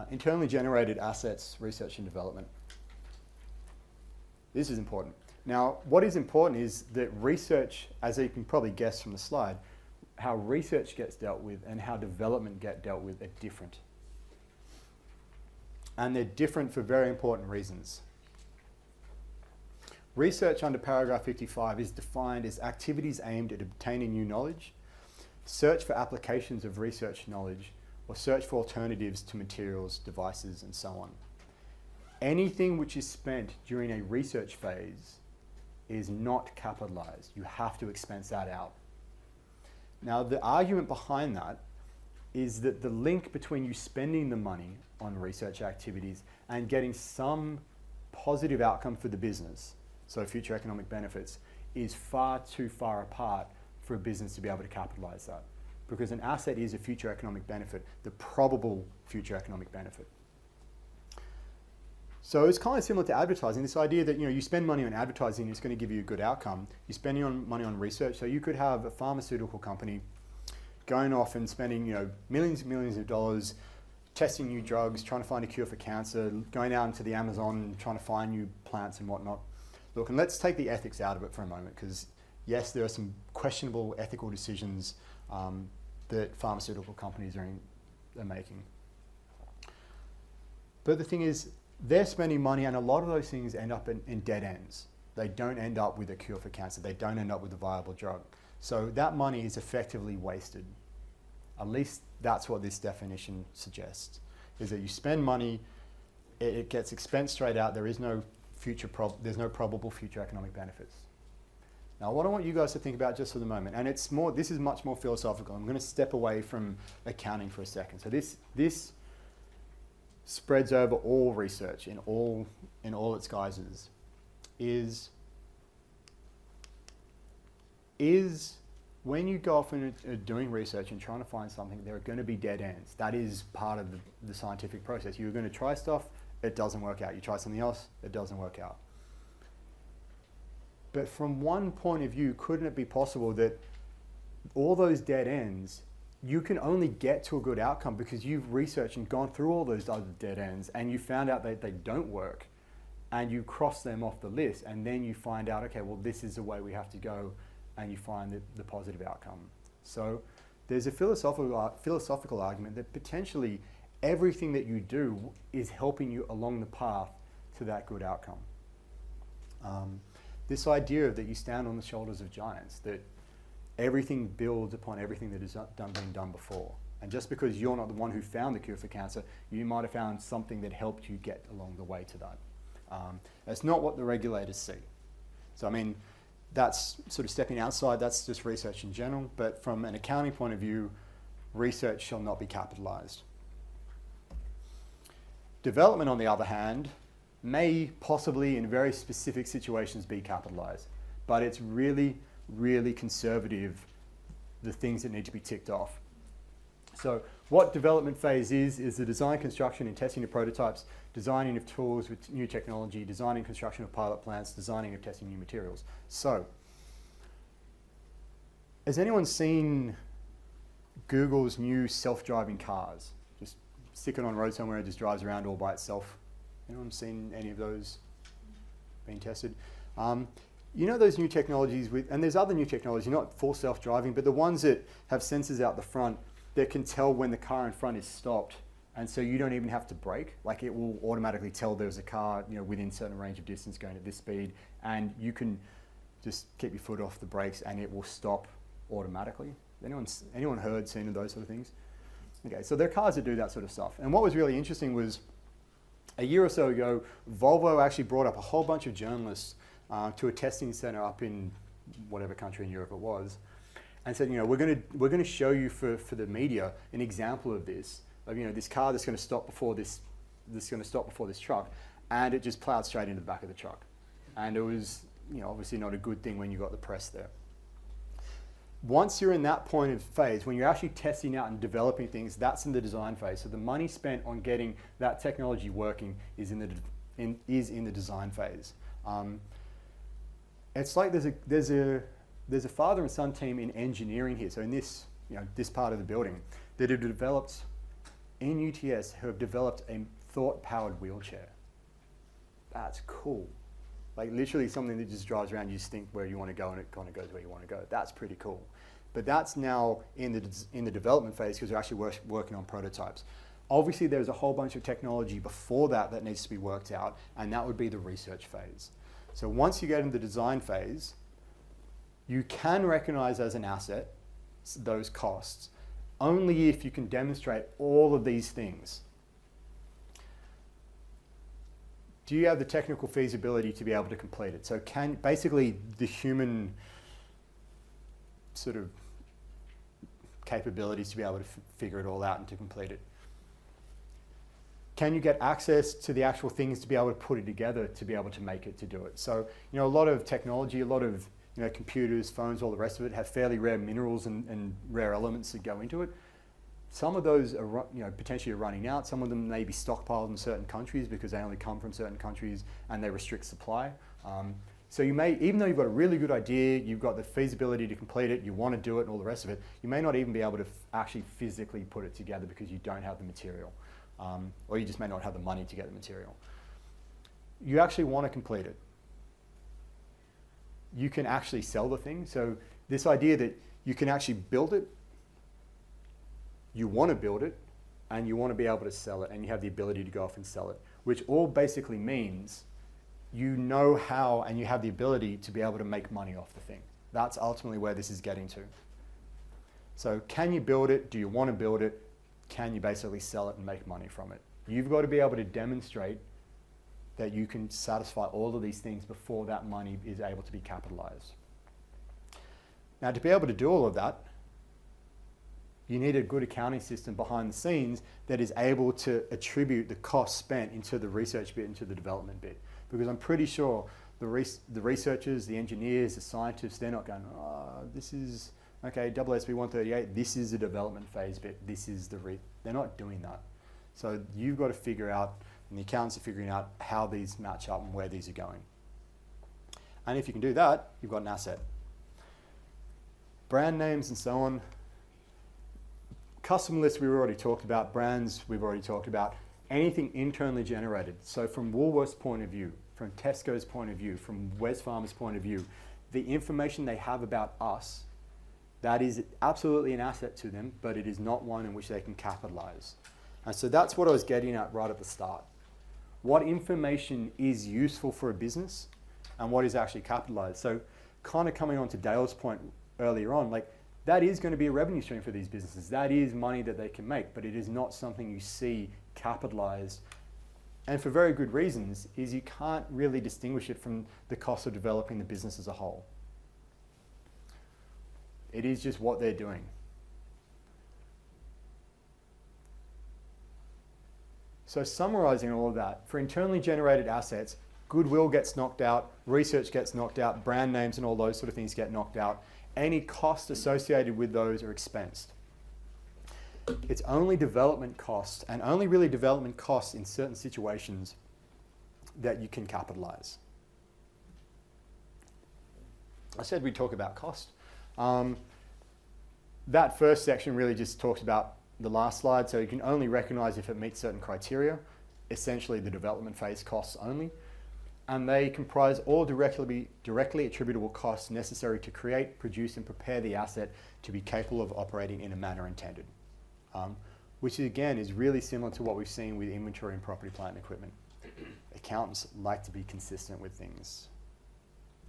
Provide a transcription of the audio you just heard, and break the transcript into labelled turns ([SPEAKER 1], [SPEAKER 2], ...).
[SPEAKER 1] Internally generated assets, research and development. This is important. Now, what is important is that research, as you can probably guess from the slide, how research gets dealt with and how development get dealt with are different. And they're different for very important reasons. Research under paragraph 55 is defined as activities aimed at obtaining new knowledge, search for applications of research knowledge, or search for alternatives to materials, devices, and so on. Anything which is spent during a research phase is not capitalized. You have to expense that out. Now, the argument behind that is that the link between you spending the money on research activities and getting some positive outcome for the business, so future economic benefits, is far too far apart for a business to be able to capitalize that. Because an asset is a future economic benefit, the probable future economic benefit. So it's kind of similar to advertising, this idea that you spend money on advertising, it's going to give you a good outcome. You're spending money on research, so you could have a pharmaceutical company going off and spending millions and millions of dollars testing new drugs, trying to find a cure for cancer, going out into the Amazon and trying to find new plants and whatnot. Look, and let's take the ethics out of it for a moment, because yes, there are some questionable ethical decisions that pharmaceutical companies are making. But the thing is, they're spending money, and a lot of those things end up in dead ends. They don't end up with a cure for cancer. They don't end up with a viable drug. So that money is effectively wasted. At least that's what this definition suggests, is that you spend money, it gets expensed straight out, there is no there's no probable future economic benefits. Now, what I want you guys to think about just for the moment, and this is much more philosophical. I'm going to step away from accounting for a second. So this spreads over all research in all its guises. Is when you go off and are doing research and trying to find something, there are going to be dead ends. That is part of the scientific process. You're going to try stuff, it doesn't work out. You try something else, it doesn't work out. But from one point of view, couldn't it be possible that all those dead ends, you can only get to a good outcome because you've researched and gone through all those other dead ends and you found out that they don't work and you cross them off the list, and then you find out, okay, well, this is the way we have to go, and you find the positive outcome. So there's a philosophical argument that potentially everything that you do is helping you along the path to that good outcome. This idea that you stand on the shoulders of giants, that everything builds upon everything that has been done before. And just because you're not the one who found the cure for cancer, you might have found something that helped you get along the way to that. That's not what the regulators see. So I mean, that's sort of stepping outside, that's just research in general, but from an accounting point of view, research shall not be capitalized. Development, on the other hand, may possibly in very specific situations be capitalized, but it's really, really conservative, the things that need to be ticked off. So what development phase is the design, construction, and testing of prototypes, designing of tools with new technology, designing construction of pilot plants, designing of testing new materials. So, has anyone seen Google's new self-driving cars? Just stick it on road somewhere, it just drives around all by itself. Anyone seen any of those being tested? You know those new technologies and there's other new technology, not full self-driving, but the ones that have sensors out the front that can tell when the car in front is stopped, and so you don't even have to brake. Like, it will automatically tell there's a car, within a certain range of distance going at this speed, and you can just keep your foot off the brakes and it will stop automatically. Anyone seen of those sort of things? Okay, so there are cars that do that sort of stuff. And what was really interesting was, a year or so ago, Volvo actually brought up a whole bunch of journalists to a testing center up in whatever country in Europe it was, and said, we're going to show you for the media an example of this, of this car that's going to stop before this truck, and it just plowed straight into the back of the truck, and it was obviously not a good thing when you got the press there. Once you're in that point of phase, when you're actually testing out and developing things, that's in the design phase. So the money spent on getting that technology working is in the design phase. It's like there's a father and son team in engineering here. So in this part of the building, that have developed in UTS who have developed a thought-powered wheelchair. That's cool. Like literally something that just drives around, you just think where you want to go and it kind of goes where you want to go. That's pretty cool. But that's now in the development phase because they're actually working on prototypes. Obviously there's a whole bunch of technology before that that needs to be worked out, and that would be the research phase. So once you get into the design phase, you can recognize as an asset those costs only if you can demonstrate all of these things. Do you have the technical feasibility to be able to complete it? So can basically the human sort of capabilities to be able to figure it all out and to complete it? Can you get access to the actual things to be able to put it together to be able to make it to do it? So, you know, a lot of technology, a lot of, you know, computers, phones, all the rest of it have fairly rare minerals and rare elements that go into it. Some of those are, you know, potentially are running out. Some of them may be stockpiled in certain countries because they only come from certain countries and they restrict supply. So you may, even though you've got a really good idea, you've got the feasibility to complete it, you want to do it and all the rest of it, you may not even be able to actually physically put it together because you don't have the material. Or you just may not have the money to get the material. You actually want to complete it. You can actually sell the thing. So this idea that you can actually build it, you want to build it, and you want to be able to sell it, and you have the ability to go off and sell it, which all basically means you know how and you have the ability to be able to make money off the thing. That's ultimately where this is getting to. So can you build it? Do you want to build it? Can you basically sell it and make money from it? You've got to be able to demonstrate that you can satisfy all of these things before that money is able to be capitalized. Now, to be able to do all of that, you need a good accounting system behind the scenes that is able to attribute the cost spent into the research bit, into the development bit. Because I'm pretty sure the researchers, the engineers, the scientists, they're not going, oh, this is, okay, AASB 138, this is the development phase bit, this is the, they're not doing that. So you've got to figure out, and the accountants are figuring out how these match up and where these are going. And if you can do that, you've got an asset. Brand names and so on. Custom lists we've already talked about, brands we've already talked about, anything internally generated. So from Woolworth's point of view, from Tesco's point of view, from Wesfarmers' point of view, the information they have about us, that is absolutely an asset to them, but it is not one in which they can capitalize. And so that's what I was getting at right at the start. What information is useful for a business and what is actually capitalized? So kind of coming on to Dale's point earlier on, like that is going to be a revenue stream for these businesses. That is money that they can make, but it is not something you see capitalized. And for very good reasons, is you can't really distinguish it from the cost of developing the business as a whole. It is just what they're doing. So summarizing all of that, for internally generated assets, goodwill gets knocked out, research gets knocked out, brand names and all those sort of things get knocked out. Any costs associated with those are expensed. It's only development costs, and only really development costs in certain situations, that you can capitalize. I said we'd talk about cost. That first section really just talks about the last slide, so you can only recognize if it meets certain criteria, essentially the development phase costs only, and they comprise all directly attributable costs necessary to create, produce, and prepare the asset to be capable of operating in a manner intended, which again is really similar to what we've seen with inventory and property, plant, and equipment. Accountants like to be consistent with things.